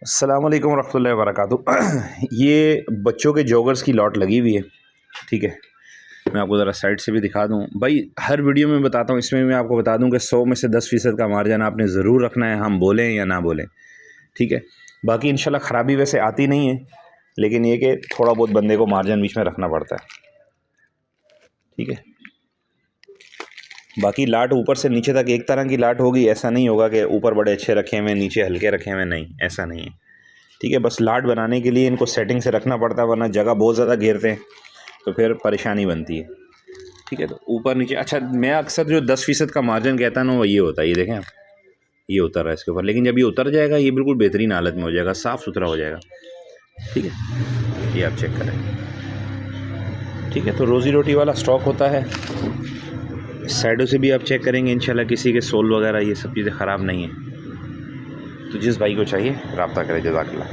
अस्सलाम वालेकुम रहमतुल्लाहि व बरकातुहू। ये बच्चों के जॉगर्स की लॉट लगी हुई है, ठीक है। मैं आपको ज़रा साइड से भी दिखा दूँ भाई, हर वीडियो में बताता हूँ, इसमें मैं आपको बता दूँ कि 100 में से 10% का मार्जिन आपने ज़रूर रखना है, हम बोलें या ना बोलें, ठीक है। बाकी इंशाल्लाह ख़राबी वैसे आती नहीं है, लेकिन ये कि थोड़ा बहुत बंदे को मार्जिन बीच में रखना पड़ता है, ठीक है। बाकी लाट ऊपर से नीचे तक एक तरह की लाट होगी, ऐसा नहीं होगा कि ऊपर बड़े अच्छे रखे हुए नीचे हल्के रखे हुए, नहीं, ऐसा नहीं है, ठीक है। बस लाट बनाने के लिए इनको सेटिंग से रखना पड़ता है, वरना जगह बहुत ज़्यादा घेरते हैं तो फिर परेशानी बनती है, ठीक है। तो ऊपर नीचे, अच्छा, मैं अक्सर जो 10% का मार्जिन कहता है ना, वो ये होता है, ये देखें आप, ये उतर रहा है इसके ऊपर, लेकिन जब ये उतर जाएगा ये बिल्कुल बेहतरीन हालत में हो जाएगा, साफ़ सुथरा हो जाएगा, ठीक है। ये आप चेक करें, ठीक है। तो रोज़ी रोटी वाला स्टॉक होता है। साइडों से भी आप चेक करेंगे इंशाल्लाह किसी के सोल वगैरह ये सब चीज़ें ख़राब नहीं है। तो जिस भाई को चाहिए रब्ता करें। जज़ाकल्लाह।